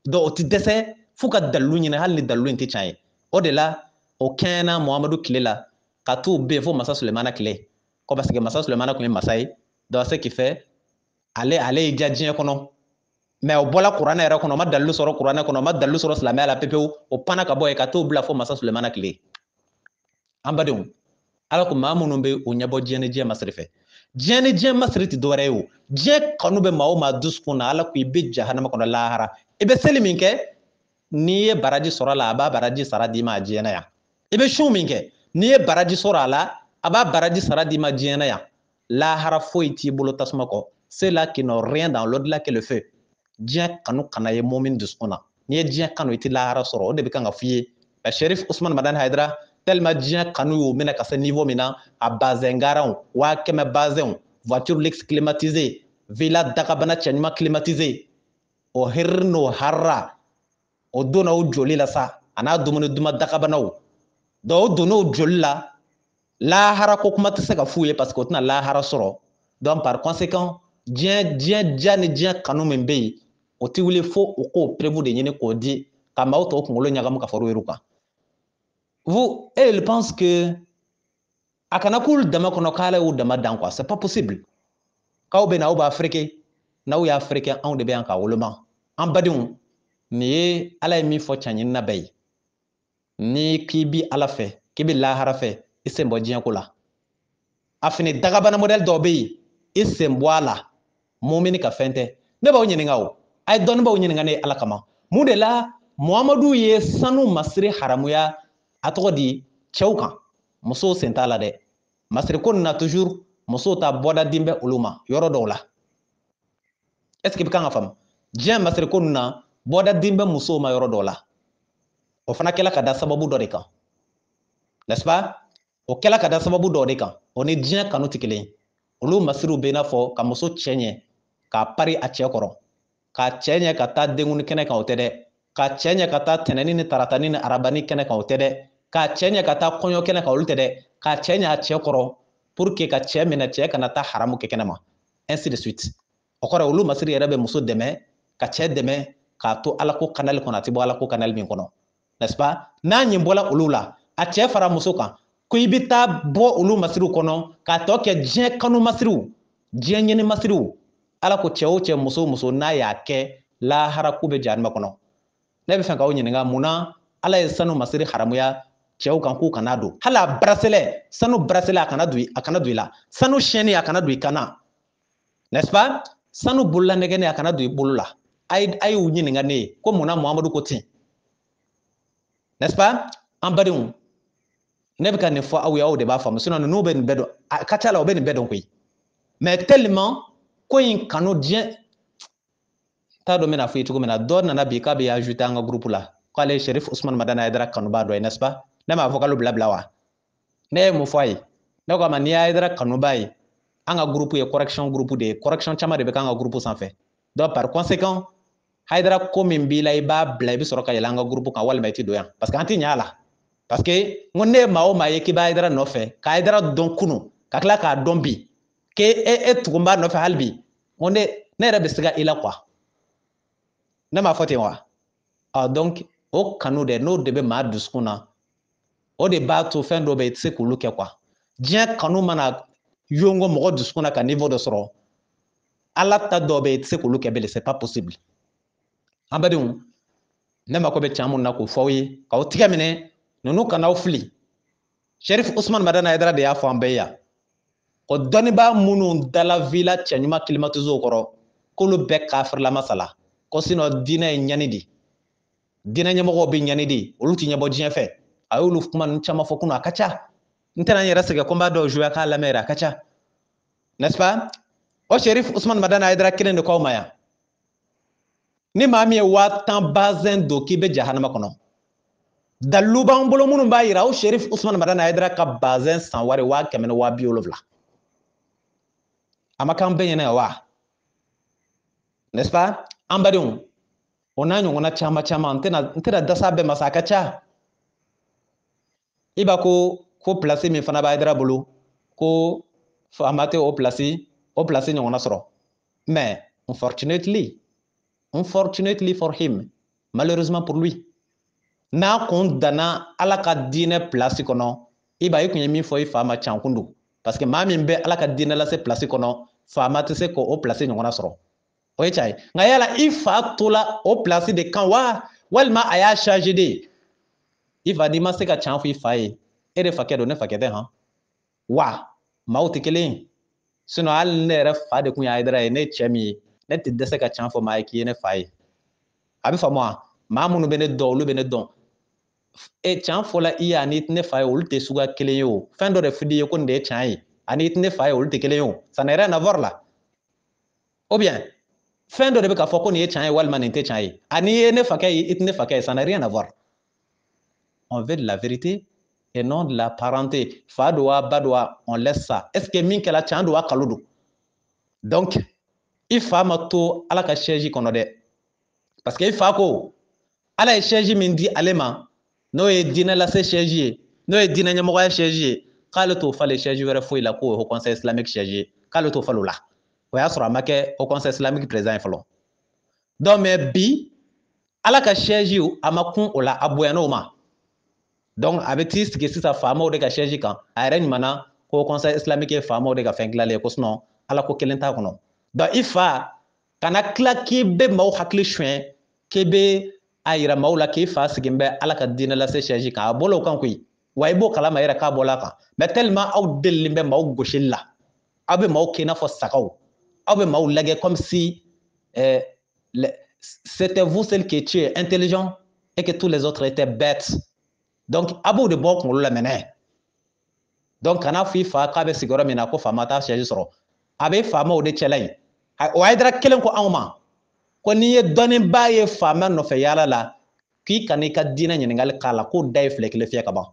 Donc o ti dɛsɛ f'u ka dalilu ɲini hali ni dalilu in tɛ tiɲɛ ye. O de la o kɛɲɛna Muhamadu tile la ka t'u ben fo masa Sulemana tile. Ko parce que masa Sulemana tun ye masa ye, donc ce qui fait ale y'i diya diɲɛ kɔnɔ. Mais o bɔla kuranɛ yɛrɛ kɔnɔ, o ma dalilu sɔrɔ kuranɛ kɔnɔ, o ma dalilu sɔrɔ silamɛya la pepewu, o panna ka bɔ yen ka t'o bila fo masa Sulemana tile. An badenw, Ala ko maa minnu bɛ o ɲɛbɔ diɲɛ ni diɲɛ masiri fɛ. Diɲɛ ni diɲɛ masiri tɛ dɔwɛrɛ ye o. Diɲɛ kanu bɛ maa o maa dusukun na, Ala ko i bɛ jahanama kɔnɔ lahara. I bɛ seli min kɛ, n'i ye baraji sɔrɔ a la, a b'a baraji sara d'i ma a diɲɛ na yan. I bɛ sun min kɛ, n'i ye baraji sɔrɔ a la, a b'a baraji sara d'i ma diɲɛ na yan. Lahara foyi t'i bolo tasuma kɔ. Ceux-là qui n'ont rien dans l'au-delà que le feu. Diɲɛ kanu kana ye mɔmin dusukun na. N'i ye diɲɛ kanu i tɛ lahara sɔrɔ, o de bɛ kan ka f'i ye. Sherif Usman Madani Haidara tellement diɲɛ kanu y'o minɛ ka se niveau min na, a bazɛn garanw, 100 bazɛnw, voiture luxe climatisée, villa dagabana cɛɲuman climatisée, o hɛrɛ n'o harra, o donna o joli la sa, a n'a dumuni duman dagabanaw. Donc o donna o joli la, lahara ko kuma tɛ se ka f'u ye parce que o tɛna lahara sɔrɔ. Donc par conséquent, diɲɛ ja ni diɲɛ kanu min bɛ yen o tɛ wuli fo o k'o prévu de ɲini k'o di ka maaw tɔw kunkolo ɲagamu ka fara u yɛrɛw kan. Vous, et il pense que a kana k'olu dama kɔnɔ k'ala y'u dama dan quoi, c'est pas possible. K'aw bɛ na aw b'a fereke n'aw y'a fereke anw de bɛ yan k'a woloma. An badenw, nin ye ala ye min fɔ can ɲinina bɛɛ ye. Ni k'i bi ala fɛ k'i bɛ lahara fɛ i sen bɔ diɲɛ ko la. A fini dagabana modèle dɔw bɛ yen i sen bɔ a la mumini ka fɛn tɛ. Ne b'aw ɲininka o, a ye dɔnnibaw ɲininka ne ala kama. Mun de la Muhamadu ye sanu masiri haramuya a tɔgɔ di cɛw kan, musow sen t'a la dɛ. Masiri ko nin na toujours musow ta bɔda din bɛ olu ma yɔrɔ dɔw la. Est ce que i bɛ kan ka faamu? Diɲɛ masiri ko nin na bɔda din bɛ musow ma yɔrɔ dɔw la. O fana kɛla ka da sababu dɔ de kan, n'est-ce pas? O kɛla ka da sababu dɔ de kan. O ni diɲɛ kanu tɛ kelen ye. Olu masiriw bɛ i n'a fɔ ka muso cɛ ɲɛ k'a pari a cɛ kɔrɔ, k'a cɛ ɲɛ ka taa denkuni kɛnɛ kan o tɛ dɛ, k'a cɛ ɲɛ ka taa tɛnɛni ni taratani ni arabani kɛnɛ kan o tɛ dɛ, k'a cɛ ɲɛ ka taa kɔɲɔ kɛnɛ kan olu tɛ dɛ, k'a cɛ ɲɛ a cɛ kɔrɔ pour que ka cɛ minɛ cɛ kana taa haramu kɛ kɛnɛ ma, ainsi de suite. O kɔrɔ olu masiri yɛrɛ bɛ muso dɛmɛ ka cɛ dɛmɛ k'a to ala ko kanali kɔnɔ a tɛ bɔ ala ko kanali min kɔnɔ, n'est-ce pas? N'a ɲɛ bɔla olu la a cɛ fara muso kan ko i bɛ taa bɔ olu masiriw kɔnɔ k'a tɔ kɛ diɲɛ kanu masiriw, diɲɛ ɲini masiriw. Ala ko cɛ o cɛ muso o muso n'a y'a kɛ lahara ko bɛ jahanama kɔnɔ. Ne bɛ fɛ k'aw ɲininka mun na ala ye sanu masiri haramuya cɛw kan k'u kana don. Hali a bracelet, sanu bracelet a kana don i la. Sanu chaîne a kana don i kan na, n'est-ce pas? Sanu bolola nɛgɛnɛ a kana don i bolo la. A y'u ɲininka ne ye ko mun na Muhamadu ko ten, n'est-ce pas? An badenw, ne bɛ ka nin fɔ aw ye aw de b'a faamu sinon ninnu bɛ nin bɛɛ dɔn, a ka ca la u bɛ nin bɛɛ dɔn koyi. Mais tellement ko in kanu diɲɛ t'a dɔn bɛna fɔ ye cogo min na, dɔ nana bi k'a bɛ ajouter an ka groupe la k'ale ye Sherif Usman Madani Hayidara kanuba dɔ ye, n'est-ce pas? Ne m'a fɔ k'ale bila wa? Ne ye mun fɔ a ye? Ne ko a ma n'i ye Hayidara kanuba ye an ka groupe ye correction groupe de ye, correction caman de bɛ k'an ka groupe sanfɛ. Donc par conséquent Hayidara ko min b'i la i b'a bila i bɛ sɔrɔ ka yɛlɛ an ka groupe kan walima i tɛ don yan parce que an tɛ ɲɛ a la. Parce que n ko ne ye maa o maa ye k'i bɛ Hayidara nɔfɛ ka Hayidara dɔn kunun ka tila k'a dɔn bi k'e tugun b'a nɔfɛ hali bi, n ko ne yɛrɛ bɛ siga i la quoi. Ne m'a fɔ ten wa? Donc o kanu dɛ n'o de bɛ maa dusukun na o de b'a to fɛn dɔw bɛ yen i tɛ se k'olu kɛ quoi. Diɲɛ kanu mana yongo mɔgɔ dusukun na ka niveau dɔ sɔrɔ ala ta dɔw bɛ yen i tɛ se k'olu kɛ bilen, c'est pas possible. An badenw, ne mako bɛ can mun na k'o fɔ aw ye k'aw tigɛ minɛ ninnu kana aw fili. Sherif Usman Madani Hayidara de y'a fɔ an bɛɛ ye yan ko dɔnnibaa minnu dala villa cɛ ɲuman climatiser kɔrɔ k'olu bɛɛ kafirila masala ko sinon diinɛ ye ɲani de, diinɛ ɲɛmɔgɔw bɛ ɲani de, olu tɛ ɲɛbɔ diɲɛ fɛ. A y'olu kuma ninnu caman fɔ kunun a ka ca, n tɛna n yɛrɛ sɛgɛn ko n b'a dɔn jouer k'a lamɛn yɛrɛ a ka ca, n'est-ce pas? O Sherif Usman Madani Hayidara kelen de k'aw ma yan. Ni maa min ye 1000 bazin don k'i bɛ jahanama kɔnɔ, dalilu b'an bolo minnu b'a yira o Sherif Usman Madani Hayidara ka bazin san wari 100 ni 70,000. A ma k'an bɛɛ ɲɛna wa? N'est-ce pas? An badenw, o n'a ɲɔgɔnna caman caman n tɛna dasa bɛɛ ma sa a ka ca. I b'a ko place min fana b'a Hayidara bolo ko faama tɛ o place ɲɔgɔnna sɔrɔ. Mais unfortunately for him, malheureusement pour lui, n'a kun danna ala ka diinɛ place kɔnɔ i b'a ye i kun ye min fɔ i fa ma can kun don parce que maa min bɛ ala ka diinɛ lase place kɔnɔ faama tɛ se k'o place ɲɔgɔnna sɔrɔ. O ye tiɲɛ ye nka yala i fa tola o place de kan wa walima a y'a charger de? I fa n'i ma se ka can fɔ i fa ye e de fakɛ don ne fakɛ tɛ han wa maaw tɛ kelen ye sinon hali ne yɛrɛ fa de kun ye Hayidara ye ne ye cɛ min ye ne tɛ dɛsɛ ka can fɔ maa ye k'i ye ne fa ye. A bɛ faamu wa? Maa minnu bɛ ne dɔn olu bɛ ne dɔn. Can fɔla i ye ani ne fa ye olu tɛ suguya kelen ye o. Fɛn dɔ de fɔ i ye ko nin de ye can ye ani ne fa ye olu tɛ kelen ye o. Ça n'a rien à voir là. Ou bien fɛn dɔ de bɛ ka fɔ ko nin ye can ye walima nin tɛ can ye ani ye ne fakɛ ye i tɛ ne fakɛ ye, ça n'a rien à voir. On veut de la vérité et non de la parenté. Fa don wa ba don wa on laisse ça. Est-ce que min kɛla can don wa kalo don? Donc i fa ma to ala ka chaise kɔnɔ dɛ. Parce que i fa ko ala ye chaise min di ale ma n'o ye diinɛ lase chaise ye n'o ye diinɛ ɲɛmɔgɔya chaise ye k'ale t'o falen chaise wɛrɛ foyi la k'o ye haut conseil islamique chaise ye k'ale t'o falen o la. o y'a sɔrɔ a ma kɛ au conseil islamique président ye fɔlɔ donc mais bi ala ka siège a ma kun o la a bonyana ma donc a bɛ t'i sigi sisan faamaw de ka siège kan a yɛrɛ ɲumanna ko conseil islamique ye faamaw de ka fɛn tilalen ko sinon ala ko kelen t'a kɔnɔ donc i fa kana tila k'i bɛ maaw hakili suɲɛ k'i bɛ a yira maaw la k'i fa sigin bɛ ala ka diinɛ lase siège kan a bɔla o kan koyi wa i b'o kalama yɛrɛ k'a bɔla a kan mais tellement aw delilen bɛ maaw gosili la aw bɛ maaw kɛ i n'a fɔ sagaw aw bɛ maaw lajɛ comme si c'était vous seul qui étiez intelligent et que tous les autres étaient bêtes donc a b'o de bɔ kunkolo la mɛnɛ donc kana fɔ i fa k'a bɛ sigiyɔrɔ min na ko faama t'a siège sɔrɔ a bɛ faamaw de cɛla yen o Haidara kelen ko anw ma ko n'i ye dɔnnibaa ye faama nɔfɛ yaala la k'i kana i ka diinɛ ɲininkali k'a la k'o da ye filɛ kelen fiyɛ ka ban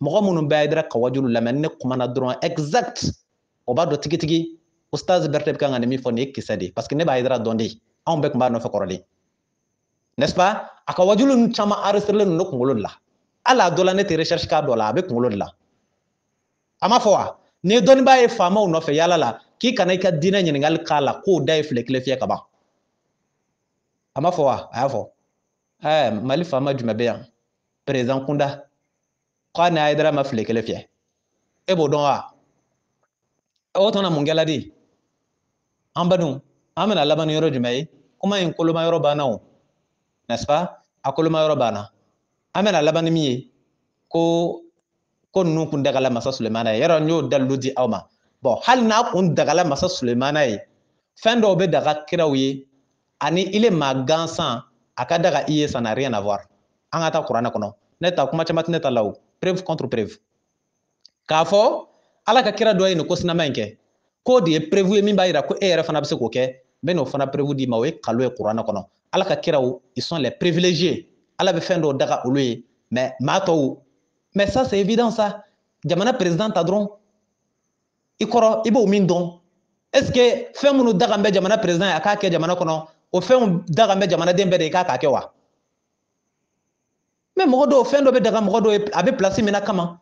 mɔgɔ minnu bɛ Haidara ka wajulu lamɛn ni ne kumana dɔrɔn exact o b'a dɔn tigitigi Ustaz Berete bɛ kan ka nin min fɔ nin ye kisɛ de parce que ne b'a Haidara dɔn de anw bɛɛ tun b'a nɔfɛ kɔrɔlen n'est-ce pas a ka wajulu ninnu caman enregistré ne kunkolo de la hali a dɔ la ne tɛ recherche k'a dɔ la a bɛ kunkolo de la a ma fɔ wa n'i ye dɔnnibaa ye faamaw nɔfɛ yaala la k'i kana i ka diinɛ ɲininkali k'a la k'o da ye filɛ kelen fiyɛ ka ban a ma fɔ wa a y'a fɔ Mali faama jumɛn bɛ yan président Kunda k'a ni Haidara ma filɛ kelen fiyɛ e b'o dɔn wa o tɔna mun kɛla di an badenw an bɛna laban ni yɔrɔ jumɛn ye kuma in koloma yɔrɔ banna o n'est-ce pas a koloma yɔrɔ banna an bɛna laban ni min ye ko ninnu kun dagala masa Sulemana ye yɔrɔ n y'o dalilu di aw ma bon hali n'a kun dagala masa Sulemana ye fɛn dɔw bɛ daga kiraw ye ani il est maa gansan a ka daga i ye ça n'a rien à voir an ka taa kuranɛ kɔnɔ ne ta kuma caman tɛ ne ta la o preuve contre preuve k'a fɔ ala ka kira dɔ ye nin ko sinama in kɛ k'o de ye preuve ye min b'a yira ko e yɛrɛ fana bɛ se k'o kɛ n bɛ n'o fana preuve d'i ma o ye kalo ye kuranɛ kɔnɔ ala ka kiraw ils sont les privilégiés ala bɛ fɛn dɔw daga olu ye mais maa tɔw mais ça c'est évident ça jamana président ta dɔrɔn i kɔrɔ i b'o min dɔn est ce que fɛn minnu daga n bɛ jamana président ye a k'a kɛ jamana kɔnɔ o fɛnw daga n bɛ jamanaden bɛɛ de ye k'a kɛ wa mais mɔgɔ dɔw fɛn dɔ bɛ daga mɔgɔ dɔw ye a bɛ place min na kama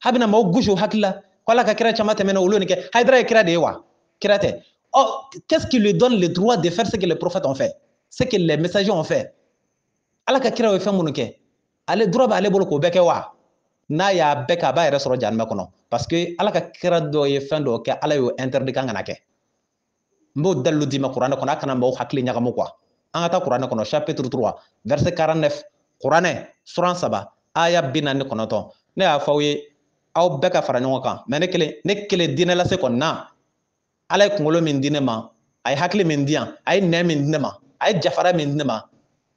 a bɛna maaw gosi o hakili la ko ala ka kira caman tɛmɛna olu nin kɛ Haidara ye kira de ye wa kira tɛ qu'est-ce qui lui donne le droit de faire ce que les prophètes ont fait ce que les messagers ont fait ala ka kira ye fɛn minnu kɛ ale droit b'ale bolo k'o bɛɛ kɛ wa n'a y'a bɛɛ kɛ a b'a yɛrɛ sɔrɔ jahanama kɔnɔ parce que ala ka kira dɔ ye fɛn dɔ kɛ ala y'o interdit kan kana kɛ n b'o dalilu d'i ma kuranɛ kɔnɔ a kana maaw hakili ɲagamu quoi an ka taa kuranɛ kɔnɔ chapitre 3 verset 49 kuranɛ suran 3 aya 49 ne y'a fɔ aw ye aw bɛɛ ka fara ɲɔgɔn kan mais ne kelen diinɛ lase kɔni na ala ye kunkolo min di ne ma a ye hakili min di yan a ye nɛn min di ne ma a ye jafara min di ne ma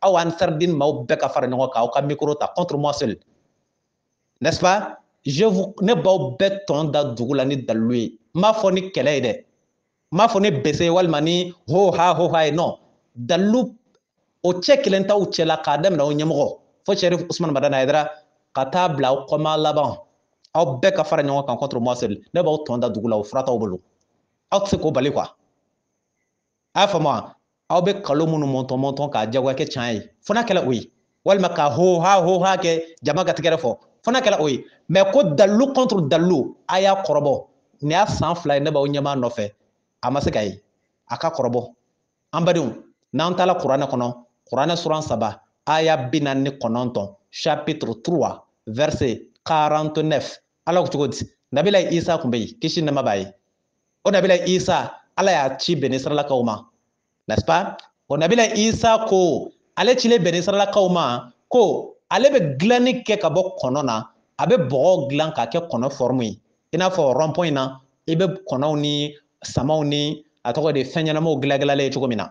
aw ansar din maaw bɛɛ ka fara ɲɔgɔn kan aw ka micro ta contre moi seul n'est-ce pas ne b'aw bɛɛ tɔn da dugu la ni dalilu ye n m'a fɔ ni kɛlɛ ye dɛ n m'a fɔ ni bese walima ni ho ha ye non dalilu o cɛ kelen t'aw cɛ la k'a daminɛ aw ɲɛmɔgɔ fo Sherif Usman Madani Haidara ka taa bila aw kɔma laban aw bɛɛ ka fara ɲɔgɔn kan contre moi seul ne b'aw tɔn da dugu la o fura t'aw bolo aw tɛ se k'o bali quoi a y'a faamu wa aw bɛ kalo minnu mɔntɔn k'a jagoya kɛ tiɲɛ ye fo n'a kɛla o ye walima ka ho ha kɛ jama ka tigɛrɛ fɔ fo n'a kɛla o ye mais ko dalilu contre dalilu a y'a kɔrɔbɔ nin y'a san 2 ye ne b'aw ɲɛmaa nɔfɛ a ma se ka ye a ka kɔrɔbɔ an badenw n'an taara kuranɛ kɔnɔ kuranɛ suran 3 aya 49 chapitre 3 verset 49 ala ko cogo di nabila Isa kun bɛ yen kisi nɛɛma b'a ye o nabila Isa ala y'a ci bɛnni saralakaw ma n'est-ce pas o nabila Isa ko ale cilen bɛnni saralakaw ma ko ale bɛ dilanni kɛ ka bɔ kɔnɔ na a bɛ bɔgɔ dilan k'a kɛ kɔnɔ forme ye i n'a fɔ rond point na i bɛ kɔnɔw ni samaw ni a tɔgɔ de fɛn ɲɛnamaw dilandilanlen ye cogo min na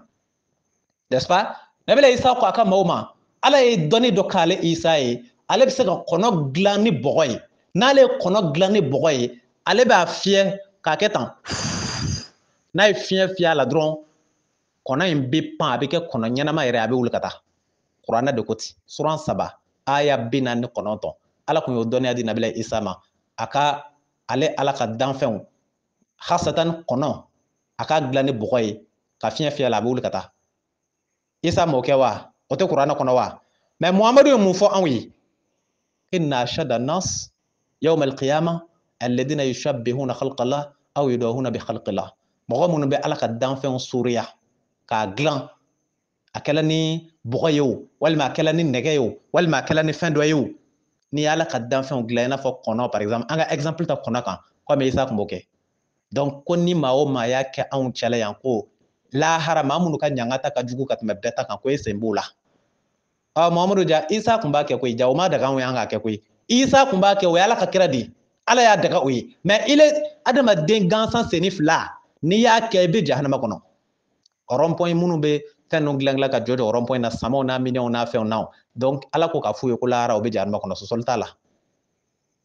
n'est-ce pas nabila Isa ko a ka maaw ma ala ye dɔnni dɔ k'ale Isa ye ale bɛ se ka kɔnɔ dilan ni bɔgɔ ye n'ale ye kɔnɔ dilan ni bɔgɔ ye ale b'a fiyɛ k'a kɛ tan n'a ye fiɲɛ fiyɛ a la dɔrɔn kɔnɔ in bɛ pan a bɛ kɛ kɔnɔ ɲɛnama yɛrɛ a bɛ wuli ka taa kuranɛ de ko ten suran 3 aya 49 ala kun y'o dɔnniya di nabila Isa ma a ka ale ala ka danfɛnw hasatan kɔnɔ a ka dilan ni bɔgɔ ye ka fiɲɛ fiyɛ a la a bɛ wuli ka taa Isa m'o kɛ wa o tɛ kuranɛ kɔnɔ wa mais Muhamadu ye mun fɔ anw ye inna ashadda an-nas yawma al-qiyamah alladhina yushabbihuna khalqa Allah aw yudahuna bi khalqi Allah mɔgɔ minnu bɛ ala ka danfɛnw surunya k'a dilan a kɛla ni bɔgɔ ye o walima a kɛla ni nɛgɛ ye o walima a kɛla ni fɛn dɔ ye o ni ala ka danfɛnw dilan i n'a fɔ kɔnɔ par exemple an ka exemple ta kɔnɔ kan komi isa kun b'o kɛ donc ko ni maa o maa y'a kɛ anw cɛla yan ko lahara maa minnu ka ɲangata ka jugu ka tɛmɛ bɛɛ ta kan ko e sen b'o la Muhamadu ja isa kun b'a kɛ koyi ja o ma daga anw y'an k'a kɛ koyi isa kun b'a kɛ o ye ala ka kira di ala y'a daga o ye mais ile adamaden gansan senni fila n'i y'a kɛ i bɛ jahanama kɔnɔ rond-point minnu bɛ fɛn ninnu dilan ka jɔ rond-point na samaw n'a minɛnw n'a fɛnw na donc ala ko ka f'u ye ko lahara o bɛ jahanama kɔnɔ sɔsɔli t'a la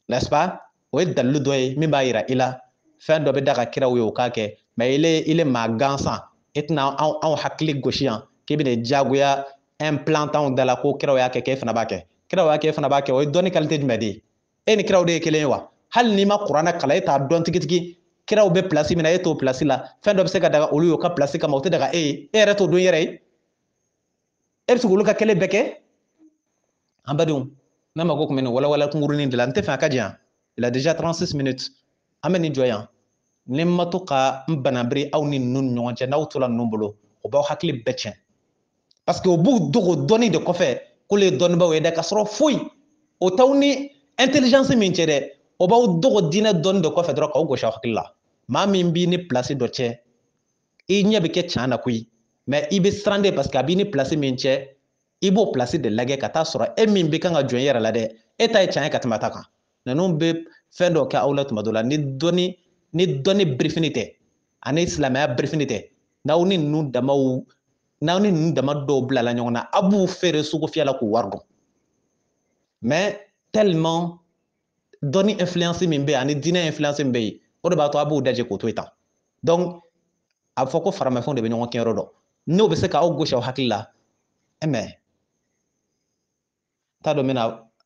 n'est-ce pas o ye dalilu dɔ ye min b'a yira i la fɛn dɔ bɛ da ka kiraw ye o k'a kɛ mais ile maa gansan e tɛna anw hakili gosi yan k'i bɛna diyagoya implanter anw da la ko kiraw y'a kɛ k'e fana b'a kɛ kiraw y'a kɛ e fana b'a kɛ o ye dɔnni qualité jumɛn de ye e ni kiraw de ye kelen ye wa hali n'i ma kuranɛ kalan e t'a dɔn tigitigi kiraw bɛ place min na e t'o place la fɛn dɔ bɛ se ka daga olu y'o ka place kama o tɛ daga e ye e yɛrɛ t'o dɔn i yɛrɛ ye e bɛ se k'olu ka kelen bɛɛ kɛ an badenw ne mago tun bɛ nin walawala kunkurunin de la n tɛ fɛ a ka janya il a déjà 36 minutes an bɛ nin jɔ yan ni ma to ka n banabiri aw ni ninnu ni ɲɔgɔn cɛ n'aw tora ninnu bolo o b'aw hakili bɛɛ tiɲɛ parce que o b'u dogo dɔnni de kɔfɛ k'olu ye dɔnnibaaw ye dɛ ka sɔrɔ foyi o t'aw ni intelligence min cɛ dɛ o b'aw dogo diinɛ dɔnni de kɔfɛ dɔrɔn k'aw gosi aw hakili la maa min b'i ni place dɔ cɛ i ɲɛ bɛ kɛ tiɲɛ na koyi mais i bɛ siran de parce que a b'i ni place min cɛ i b'o place de lajɛ ka taa sɔrɔ e min bɛ kan ka jɔn i yɛrɛ la dɛ e ta ye tiɲɛ ye ka tɛmɛ a ta kan ninnu bɛ fɛn dɔ kɛ aw la tuma dɔ la ni dɔnni birifini tɛ ani silamɛya birifini tɛ n'aw ni ninnu dama dɔw bilala ɲɔgɔn na a b'u feere sugu fiyɛ la k'u wari dɔn mais tellement dɔnni influence min bɛ yen ani diinɛ influence min bɛ yen o de b'a to a b'u daje k'o to yen tan donc a fɔ ko faramafɛnw de bɛ ɲɔgɔn kɛyɔrɔ dɔn n'o bɛ se k'aw gosi aw hakili la mais t'a dɔn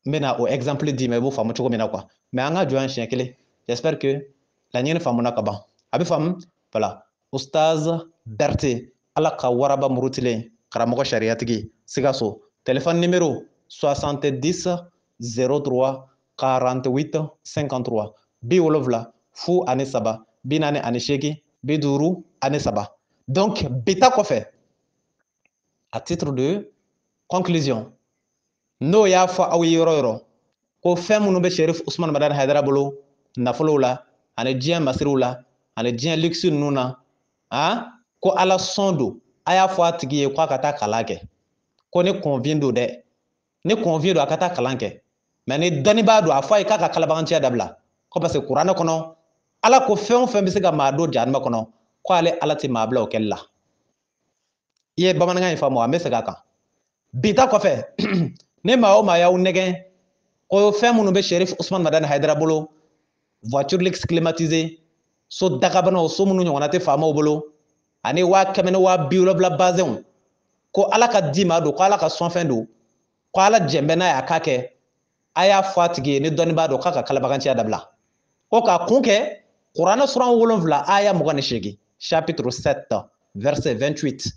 n bɛna o exemple d'i ma i b'o faamu cogo min na quoi mais an ka jɔ yan siɲɛ kelen j'espère que laɲini faamuna ka ban a bɛ faamu voilà Ustaz Berté ala ka waraba murutilen karamɔgɔ sariyatigi Sikaso téléphone numéro 70 03 48 53 70 fu ani saba 48 50 ani saba donc bita kɔfɛ à titre de conclusion n'o y'a fɔ aw ye yɔrɔ yɔrɔ ko fɛn minnu bɛ Sherif Usman Madani Hayidara bolo nafolow la ani diɲɛ masiriw la ani diɲɛ luxe ninnu na ko ala sɔn don a y'a fɔ a tigi ye k'a ka taa kalan kɛ ko ni convient don dɛ ni convient don a ka taa kalan kɛ mais ni dɔnnibaa don a fɔ a ye k'a ka kalabaganciya dabila ko parce que kuranɛ kɔnɔ ala ko fɛn o fɛn bɛ se ka maa don jahanama kɔnɔ ko ale ala tɛ maa bila o kɛli la i ye bamanankan in faamu an bɛ segin a kan bi ta kɔfɛ ni maa o maa y'aw nɛgɛn ko fɛn minnu bɛ Sherif Usman Madani Hayidara bolo voiture luxe climatisée so dagabanaw so minnu ɲɔgɔnna tɛ faamaw bolo ani 100 ni 70 bazɛnw ko ala ka di maa don ko ala ka sɔnfɛn don ko ala jɛnbɛ n'a y'a k'a kɛ a y'a fɔ a tigi ye ni dɔnnibaa don k'a ka kalabaganciya dabila ko k'a kun kɛ kuranɛ suran 7 aya 28 chapitre 7 verset 28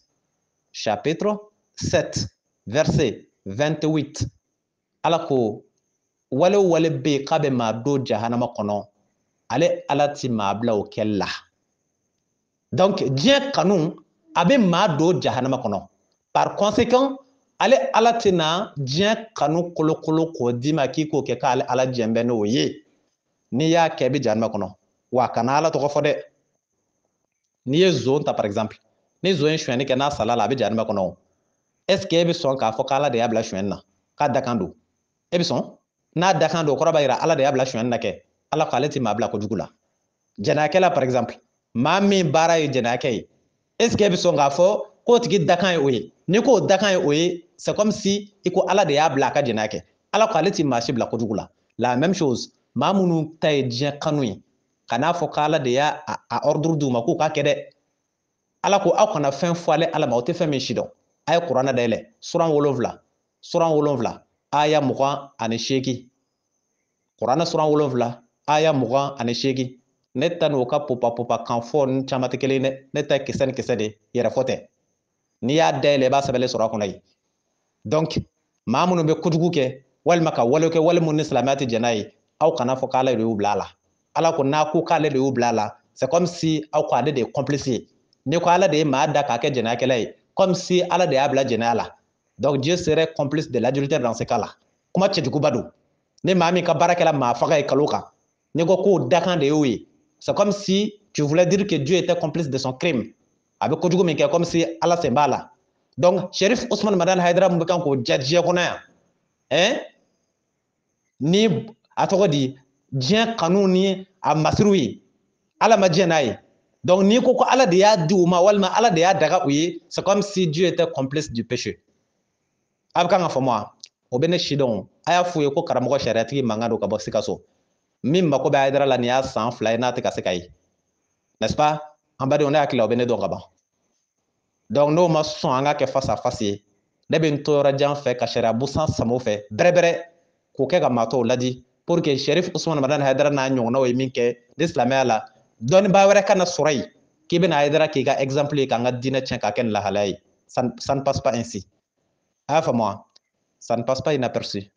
chapitre 7 verset 28 ala ko wale wale bɛ yen k'a bɛ maa don jahanama kɔnɔ ale ala ti maa bila o kɛli la donc diɲɛ kanu a bɛ maa don jahanama kɔnɔ par conséquent ale ala tɛna diɲɛ kanu kolokolo k'o d'i ma k'i k'o kɛ k'ale ala jɛnbɛ n'o ye n'i y'a kɛ i bɛ jahanama kɔnɔ wa kana ala tɔgɔ fɔ dɛ n'i ye zon ta par exemple ni zon ye sonyɛni kɛ n'a sala la a bɛ jahanama kɔnɔ est ce que e bɛ sɔn k'a fɔ k'ala de y'a bila sonyɛni na k'a dakan don e bɛ sɔn n'a dakan don o kɔrɔ b'a jira ala de y'a bila sonyɛni na kɛ ala ko ale tɛ maa bila kojugu la jɛnɛyakɛ la par exemple maa min baara ye jɛnɛyakɛ ye est ce que e bɛ sɔn k'a fɔ k'o tigi dakan ye o ye ni k'o dakan ye o ye c'est comme si i ko ala de y'a bila a ka jɛnɛya kɛ ala ko ale tɛ maa si bila kojugu la la même chose maa minnu ta ye diɲɛ kanu ye ka n'a fɔ k'ala de y'a ordre d'u ma k'u k'a kɛ dɛ ala ko aw kana fɛn fɔ ale ala ma aw tɛ fɛn min si dɔn a ye kuranɛ dayɛlɛ suran 7 aya 28 kuranɛ suran 7 aya 28 ne ta n'o ka popa kan fɔ ni caman tɛ kelen dɛ ne ta kisɛ ni kisɛ de yɛrɛ fɔ tɛ n'i y'a dayɛlɛ i b'a sɛbɛnlen sɔrɔ a kɔnɔ yen donc maa minnu bɛ kojugu kɛ walima ka wale kɛ wale minnu ni silamɛya tɛ jɛn n'a ye aw kana fɔ k'ale de y'u bila a la ala ko n'a ko k'ale de y'u bila a la c'est comme si aw ko ale de complice ni ko ala de ma da ka kɛ jɛnɛyakɛla ye comme si ala de y'a bila jɛnɛya la donc Dieu serait complice de l'adultère dans ce cas là kuma cɛjuguba don ni maa min ka baarakɛla maa faga ye kalo kan ni ko k'o dakan de y'o ye c'est comme si tu voulais dire que Dieu était complice de son crime a bɛ kojugu min kɛ comme si ala sen b'a la donc Cherif Ousmane Madani Haidara mun bɛ kan k'o ja diɲɛ kɔnɔ yan hein ni a tɔgɔ di diɲɛ kanu ni a masiriw ye ala ma diɲɛ n'a ye donc ni ko ko ala de y'a di u ma walima ala de y'a daga u ye c'est comme si Dieu était complice du péché a bɛ kan ka faamu wa o bɛ ne si dɔn a y'a f'u ye ko karamɔgɔ sariyatigi mankan don ka bɔ Sikaso min mako bɛ Haidara la nin y'a san 2 ye n'a tɛ ka se ka ye n'est-ce pas an badenw ne hakili la o bɛ ne dɔn ka ban donc n'o ma sɔn an ka kɛ face à face ye ne bɛ n to yɔrɔ jan fɛ ka sariya busan sama o fɛ bɛrɛbɛrɛ k'o kɛ ka maa tɔw ladi pour que Cherif Ousmane Madani Haidara n'a ɲɔgɔnnaw ye min kɛ ni silamɛya la dɔnnibaa wɛrɛ kana sɔrɔ yen k'i bɛna Haidara k'i ka exemple ye k'an ka diinɛ tiɲɛ k'a kɛ nin lahalaya ye ça ne passe pas ainsi a y'a faamu wa ça ne passe pas inaperçu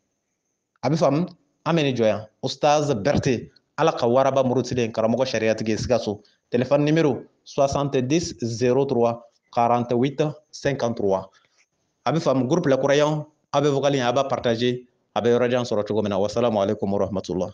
a bɛ faamu an bɛ nin jɔ yan Ustaz Berete ala ka waraba murutilen karamɔgɔ sariyatigi ye Sikaso téléphone numéro 70 03 48 53 a bɛ faamu groupe la kurayan a bɛ vocal in a b'a partager a bɛ yɔrɔ jan sɔrɔ cogo min na wasalamu alaikum warahmatullah